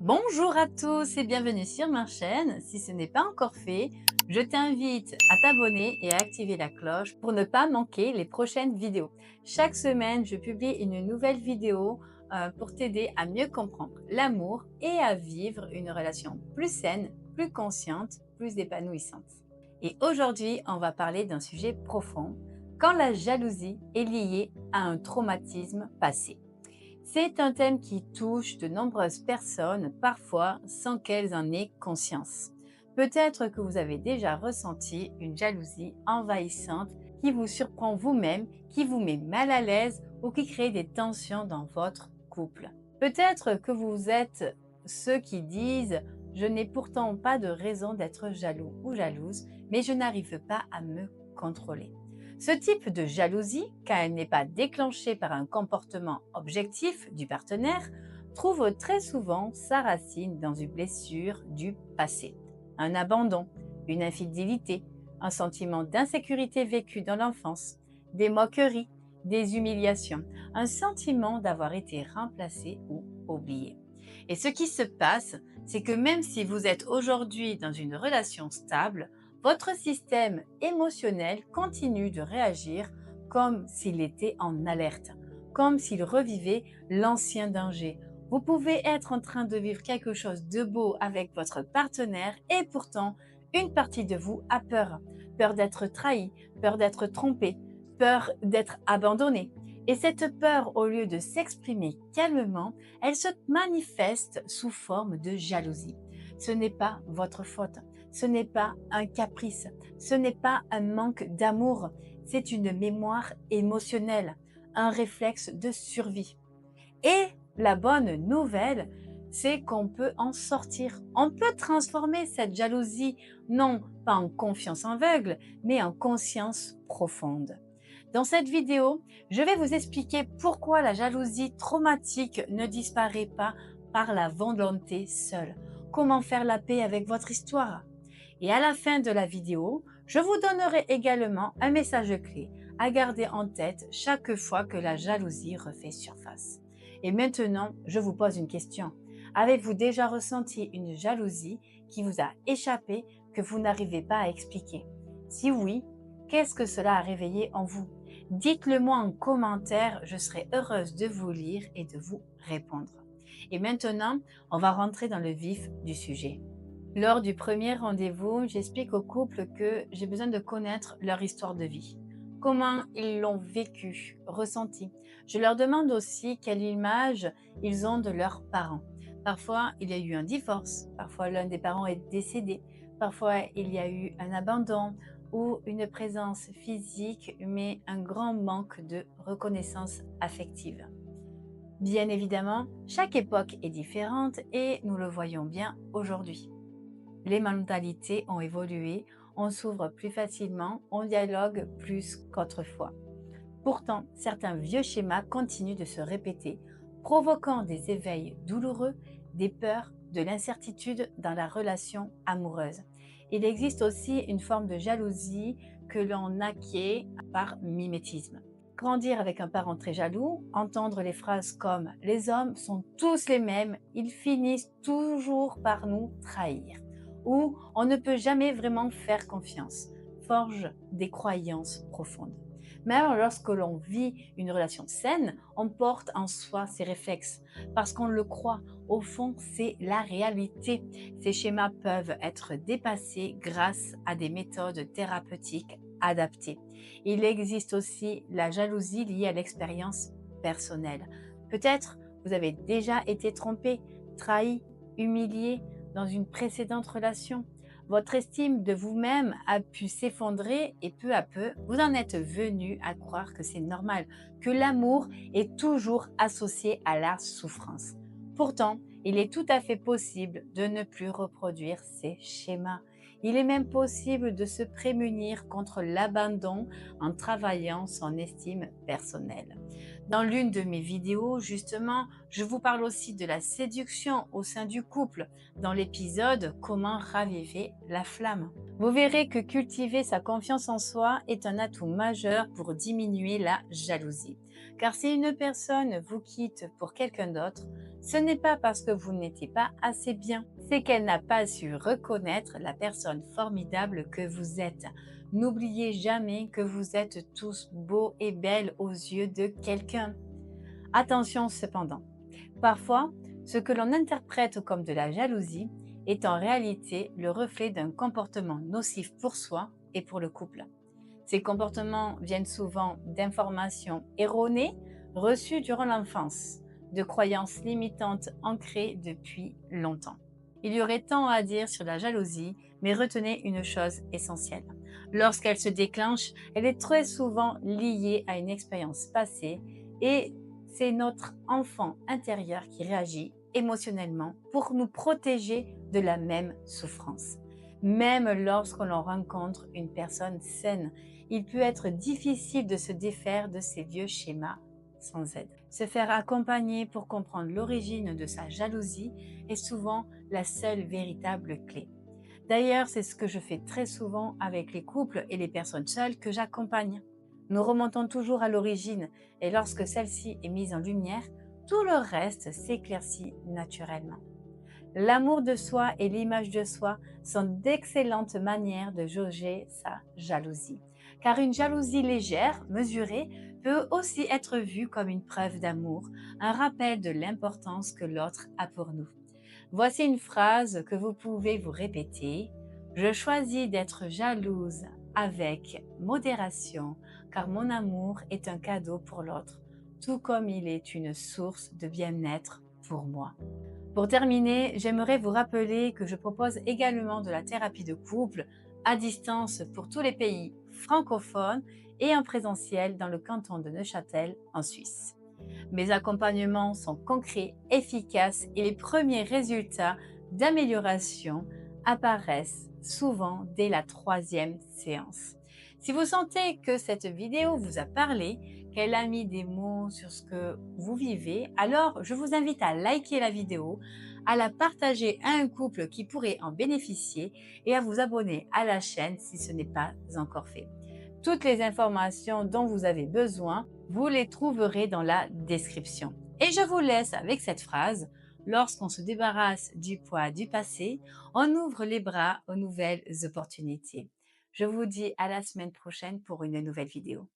Bonjour à tous et bienvenue sur ma chaîne. Si ce n'est pas encore fait, je t'invite à t'abonner et à activer la cloche pour ne pas manquer les prochaines vidéos. Chaque semaine, je publie une nouvelle vidéo pour t'aider à mieux comprendre l'amour et à vivre une relation plus saine, plus consciente, plus épanouissante. Et aujourd'hui, on va parler d'un sujet profond, quand la jalousie est liée à un traumatisme passé. C'est un thème qui touche de nombreuses personnes, parfois sans qu'elles en aient conscience. Peut-être que vous avez déjà ressenti une jalousie envahissante qui vous surprend vous-même, qui vous met mal à l'aise ou qui crée des tensions dans votre couple. Peut-être que vous êtes ceux qui disent « Je n'ai pourtant pas de raison d'être jaloux ou jalouse, mais je n'arrive pas à me contrôler ». Ce type de jalousie, quand elle n'est pas déclenchée par un comportement objectif du partenaire, trouve très souvent sa racine dans une blessure du passé. Un abandon, une infidélité, un sentiment d'insécurité vécu dans l'enfance, des moqueries, des humiliations, un sentiment d'avoir été remplacé ou oublié. Et ce qui se passe, c'est que même si vous êtes aujourd'hui dans une relation stable, votre système émotionnel continue de réagir comme s'il était en alerte, comme s'il revivait l'ancien danger. Vous pouvez être en train de vivre quelque chose de beau avec votre partenaire et pourtant, une partie de vous a peur. Peur d'être trahi, peur d'être trompé, peur d'être abandonné. Et cette peur, au lieu de s'exprimer calmement, elle se manifeste sous forme de jalousie. Ce n'est pas votre faute. Ce n'est pas un caprice, ce n'est pas un manque d'amour, c'est une mémoire émotionnelle, un réflexe de survie. Et la bonne nouvelle, c'est qu'on peut en sortir. On peut transformer cette jalousie, non pas en confiance aveugle, mais en conscience profonde. Dans cette vidéo, je vais vous expliquer pourquoi la jalousie traumatique ne disparaît pas par la volonté seule. Comment faire la paix avec votre histoire. Et à la fin de la vidéo, je vous donnerai également un message clé à garder en tête chaque fois que la jalousie refait surface. Et maintenant, je vous pose une question. Avez-vous déjà ressenti une jalousie qui vous a échappé, que vous n'arrivez pas à expliquer? Si oui, qu'est-ce que cela a réveillé en vous? Dites-le moi en commentaire, je serai heureuse de vous lire et de vous répondre. Et maintenant, on va rentrer dans le vif du sujet. Lors du premier rendez-vous, j'explique au couple que j'ai besoin de connaître leur histoire de vie. Comment ils l'ont vécu, ressenti. Je leur demande aussi quelle image ils ont de leurs parents. Parfois, il y a eu un divorce, parfois l'un des parents est décédé, parfois il y a eu un abandon ou une présence physique, mais un grand manque de reconnaissance affective. Bien évidemment, chaque époque est différente et nous le voyons bien aujourd'hui. Les mentalités ont évolué, on s'ouvre plus facilement, on dialogue plus qu'autrefois. Pourtant, certains vieux schémas continuent de se répéter, provoquant des éveils douloureux, des peurs, de l'incertitude dans la relation amoureuse. Il existe aussi une forme de jalousie que l'on acquiert par mimétisme. Grandir avec un parent très jaloux, entendre les phrases comme « les hommes sont tous les mêmes, ils finissent toujours par nous trahir » ou « on ne peut jamais vraiment faire confiance » forge des croyances profondes. Même lorsque l'on vit une relation saine, on porte en soi ces réflexes parce qu'on le croit. Au fond, c'est la réalité. Ces schémas peuvent être dépassés grâce à des méthodes thérapeutiques adaptées. Il existe aussi la jalousie liée à l'expérience personnelle. Peut-être vous avez déjà été trompé, trahi, humilié dans une précédente relation. Votre estime de vous-même a pu s'effondrer et peu à peu, vous en êtes venu à croire que c'est normal, que l'amour est toujours associé à la souffrance. Pourtant, il est tout à fait possible de ne plus reproduire ces schémas. Il est même possible de se prémunir contre l'abandon en travaillant son estime personnelle. Dans l'une de mes vidéos, justement, je vous parle aussi de la séduction au sein du couple, dans l'épisode Comment raviver la flamme. Vous verrez que cultiver sa confiance en soi est un atout majeur pour diminuer la jalousie. Car si une personne vous quitte pour quelqu'un d'autre, ce n'est pas parce que vous n'étiez pas assez bien, c'est qu'elle n'a pas su reconnaître la personne formidable que vous êtes. N'oubliez jamais que vous êtes tous beaux et belles aux yeux de quelqu'un. Attention cependant, parfois, ce que l'on interprète comme de la jalousie est en réalité le reflet d'un comportement nocif pour soi et pour le couple. Ces comportements viennent souvent d'informations erronées reçues durant l'enfance, de croyances limitantes ancrées depuis longtemps. Il y aurait tant à dire sur la jalousie, mais retenez une chose essentielle. Lorsqu'elle se déclenche, elle est très souvent liée à une expérience passée et c'est notre enfant intérieur qui réagit émotionnellement pour nous protéger de la même souffrance. Même lorsque l'on rencontre une personne saine, il peut être difficile de se défaire de ces vieux schémas sans aide. Se faire accompagner pour comprendre l'origine de sa jalousie est souvent la seule véritable clé. D'ailleurs, c'est ce que je fais très souvent avec les couples et les personnes seules que j'accompagne. Nous remontons toujours à l'origine et lorsque celle-ci est mise en lumière, tout le reste s'éclaircit naturellement. L'amour de soi et l'image de soi sont d'excellentes manières de jauger sa jalousie. Car une jalousie légère, mesurée, peut aussi être vue comme une preuve d'amour, un rappel de l'importance que l'autre a pour nous. Voici une phrase que vous pouvez vous répéter. Je choisis d'être jalouse avec modération, car mon amour est un cadeau pour l'autre, tout comme il est une source de bien-être pour moi. Pour terminer, j'aimerais vous rappeler que je propose également de la thérapie de couple à distance pour tous les pays francophones et en présentiel dans le canton de Neuchâtel en Suisse. Mes accompagnements sont concrets, efficaces et les premiers résultats d'amélioration apparaissent souvent dès la troisième séance. Si vous sentez que cette vidéo vous a parlé, qu'elle a mis des mots sur ce que vous vivez, alors je vous invite à liker la vidéo, à la partager à un couple qui pourrait en bénéficier et à vous abonner à la chaîne si ce n'est pas encore fait. Toutes les informations dont vous avez besoin, vous les trouverez dans la description. Et je vous laisse avec cette phrase. Lorsqu'on se débarrasse du poids du passé, on ouvre les bras aux nouvelles opportunités. Je vous dis à la semaine prochaine pour une nouvelle vidéo.